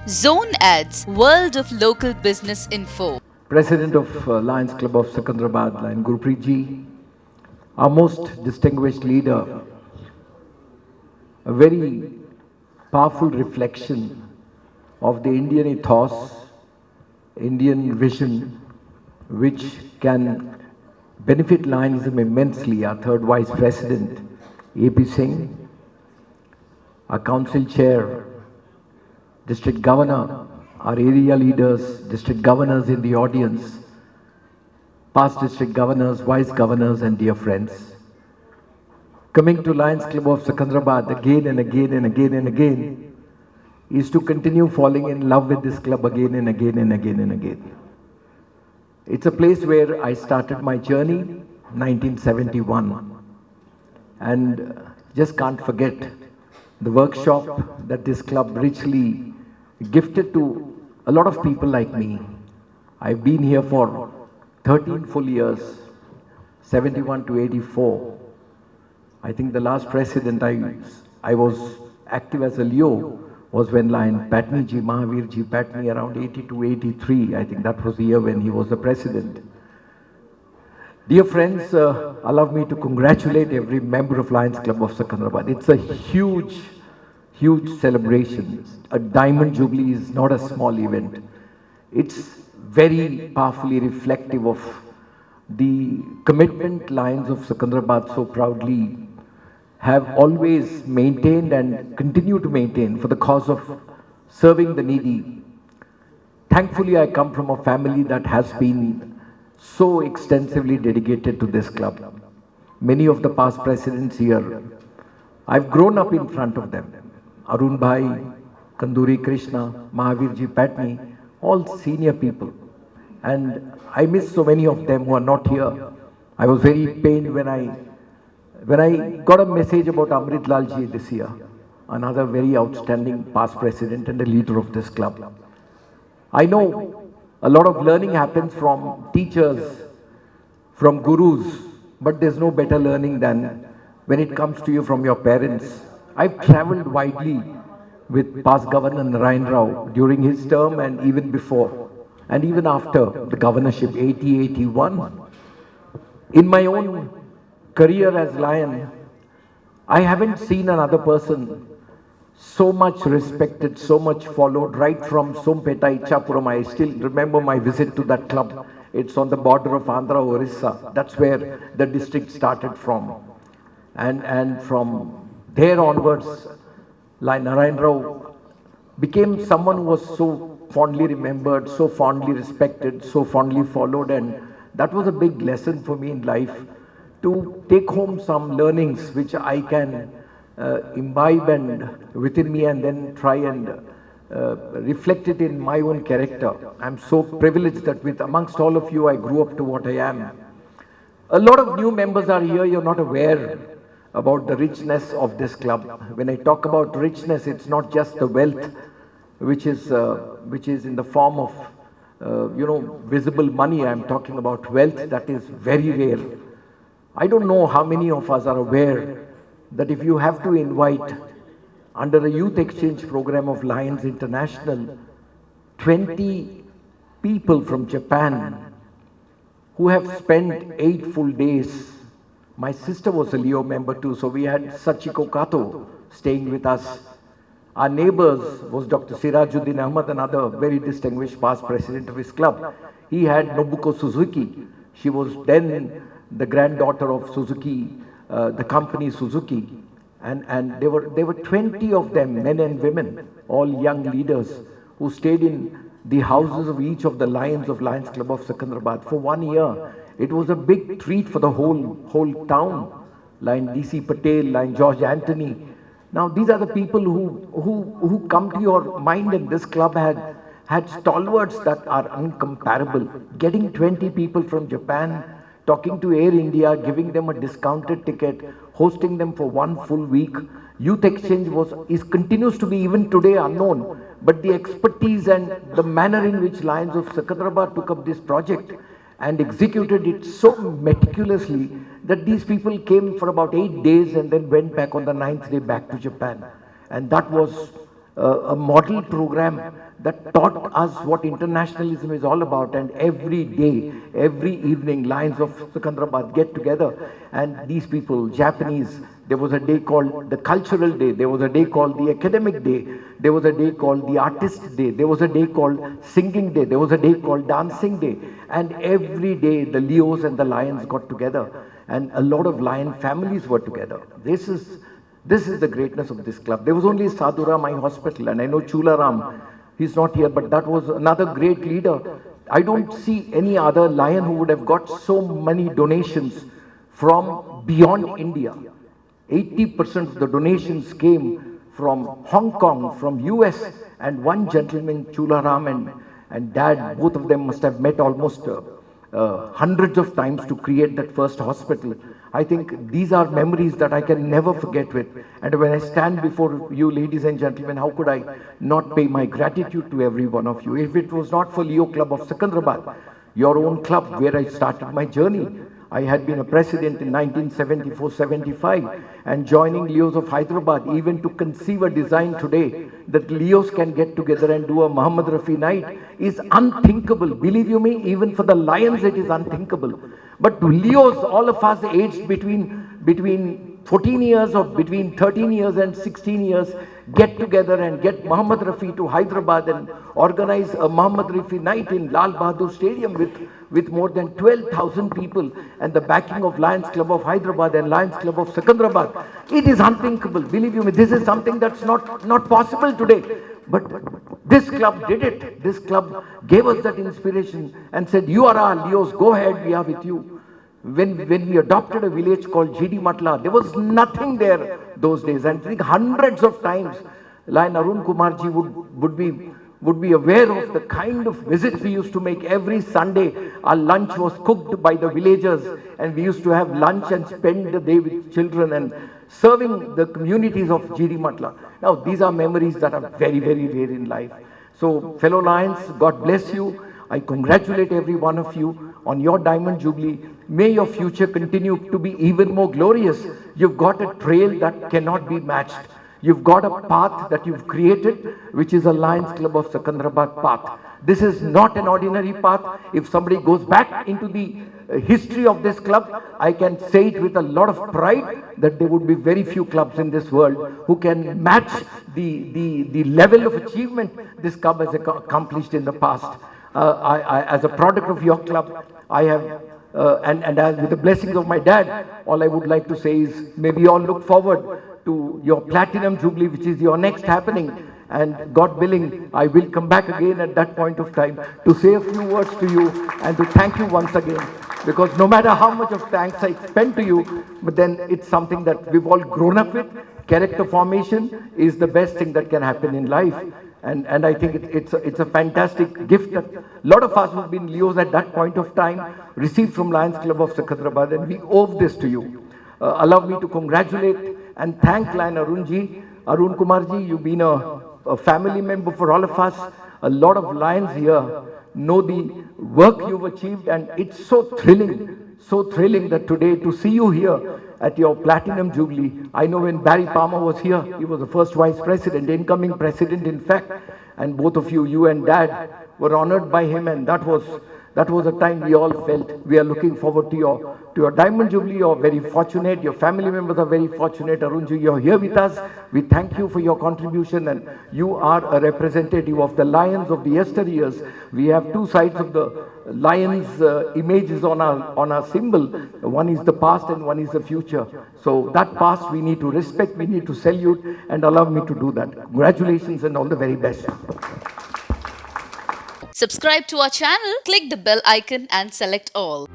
Zone Ads, World of Local Business Info. President of Lions Club of Secunderabad, Lion Gurpreet ji, our most distinguished leader, a very powerful reflection of the Indian ethos, Indian vision, which can benefit Lionism immensely. Our third Vice President, A.P. Singh, our Council Chair, District Governor, our area leaders, District Governors in the audience, past District Governors, Vice Governors and dear friends. Coming to Lions Club of Secunderabad again and again and again and again is to continue falling in love with this club again and again and again and again. It's a place where I started my journey, 1971, and just can't forget the workshop that this club richly gifted to a lot of people like me. I've been here for 13 full years, 71 to 84. I think the last president I was active as a Leo was when Lion Patni ji, Mahavir ji Patni, around 82, 83. I think that was the year when he was the president. Dear friends, allow me to congratulate every member of Lions Club of Secunderabad. It's a huge celebration. A Diamond Jubilee is not a small event. It's very powerfully reflective of the commitment Lions of Secunderabad so proudly have always maintained and continue to maintain for the cause of serving the needy. Thankfully, I come from a family that has been so extensively dedicated to this club. Many of the past presidents here, I've grown up in front of them. Arun Bhai, Kanduri Krishna, Mahavir ji Patni, all senior people. And I miss so many of them who are not here. I was very pained when I got a message about Amrit Lal ji this year, another very outstanding past president and a leader of this club. I know a lot of learning happens from teachers, from gurus, but there's no better learning than when it comes to you from your parents. I've traveled widely with past Governor Narayan Rao during his term and even before, and even after the governorship, 80-81. In my own career as Lion, I haven't seen another person so much respected, so much followed, right from Sompeta, Ichapuram. I still remember my visit to that club. It's on the border of Andhra, Orissa. That's where the district started from. And from there onwards, like Narayan Rao became someone who was so fondly remembered, so fondly respected, so fondly followed. And that was a big lesson for me in life, to take home some learnings which I can imbibe and within me and then try and reflect it in my own character. I'm so privileged that with amongst all of you I grew up to what I am. A lot of new members are here, you're not aware about the richness of this club. When I talk about richness, it's not just the wealth which is in the form of visible money. I'm talking about wealth that is very rare. I don't know how many of us are aware that if you have to invite under a youth exchange program of Lions International 20 people from Japan who have spent 8 full days. My sister was a Leo member too, so we had Sachiko Kato staying with us. Our neighbors was Dr. Sirajuddin Ahmad, another very distinguished past president of his club. He had Nobuko Suzuki. She was then the granddaughter of Suzuki, the company Suzuki. And there were 20 of them, men and women, all young leaders, who stayed in the houses of each of the Lions Club of Secunderabad for 1 year. It was a big treat for the whole town. Lion DC Patel, Lion George Anthony. Now these are the people who come to your mind, and this club had stalwarts that are incomparable. Getting 20 people from Japan, talking to Air India, giving them a discounted ticket, hosting them for 1 full week. Youth exchange continues to be even today unknown, but the expertise and the manner in which Lions of Secunderabad took up this project and executed it so meticulously that these people came for about 8 days and then went back on the 9th day back to Japan. And that was a model program that taught us what internationalism is all about. And every day, every evening, Lions of Secunderabad get together, and these people, Japanese, there was a day called the Cultural Day, there was a day called the Academic Day, there was a day called the Artist Day, there was a day called Singing Day, there was a day called Dancing Day, and every day the Leos and the Lions got together, and a lot of Lion families were together. This is the greatness of this club. There was only Sadhura, my hospital, and I know Chularam, he's not here, but that was another great leader. I don't see any other Lion who would have got so many donations from beyond India. 80% of the donations came from Hong Kong, from US, and one gentleman, Chularam and Dad, both of them must have met almost hundreds of times to create that first hospital. I think these are memories that I can never forget with. And when I stand before you, ladies and gentlemen, how could I not pay my gratitude to every one of you? If it was not for Leo Club of Secunderabad, your own club where I started my journey, I had been a president in 1974-75, and joining Leos of Hyderabad, even to conceive a design today that Leos can get together and do a Muhammad Rafi night is unthinkable. Believe you me, even for the Lions it is unthinkable. But to Leos, all of us aged between 14 years or between 13 years and 16 years, get together and get Muhammad Rafi to Hyderabad and organize a Muhammad Rafi night in Lal Bahadur Stadium with more than 12,000 people and the backing of Lions Club of Hyderabad and Lions Club of Secunderabad. It is unthinkable. Believe you me, this is something that's not possible today. But this club did it. This club gave us that inspiration and said, you are our Leos, go ahead, we are with you. When we adopted a village called GD Matla, there was nothing there those days. And I think hundreds of times, Lion Arun Kumarji would be aware of the kind of visits we used to make every Sunday. Our lunch was cooked by the villagers, and we used to have lunch and spend the day with children and serving the communities of GD Matla. Now, these are memories that are very, very rare in life. So, fellow Lions, God bless you. I congratulate every one of you on your Diamond Jubilee. May your future continue to be even more glorious. You've got a trail that cannot be matched. You've got a path that you've created, which is a Lions Club of Secunderabad path. This is not an ordinary path. If somebody goes back into the history of this club, I can say it with a lot of pride that there would be very few clubs in this world who can match the level of achievement this club has accomplished in the past. As a product of your club, I have, and as with the blessings of my dad, all I would like to say is, may we all look forward to your Platinum Jubilee, which is your next happening. And God willing, I will come back again at that point of time to say a few words to you and to thank you once again. Because no matter how much of thanks I spend to you, but then it's something that we've all grown up with. Character formation is the best thing that can happen in life. And I think it's a fantastic gift that a lot of us who've been Leos at that point of time received from Lions Club of Secunderabad, and we owe this to you. Allow me to congratulate and thank Lion Arunji. Arun Kumarji, you've been a family member for all of us. A lot of Lions here know the work you've achieved, and it's so thrilling that today to see you here at your Platinum Jubilee. I know when Barry Palmer was here, he was the first vice president, incoming president in fact, and both of you and Dad were honored by him, and that was a time we all felt. We are looking forward to your Diamond Jubilee. You're very fortunate. Your family members are very fortunate. Arunji, you're here with us. We thank you for your contribution, and you are a representative of the Lions of the yesteryears. We have two sides of the Lions images on our symbol. One is the past and one is the future. So that past we need to respect, we need to salute, and allow me to do that. Congratulations and all the very best. Subscribe to our channel, click the bell icon and select all.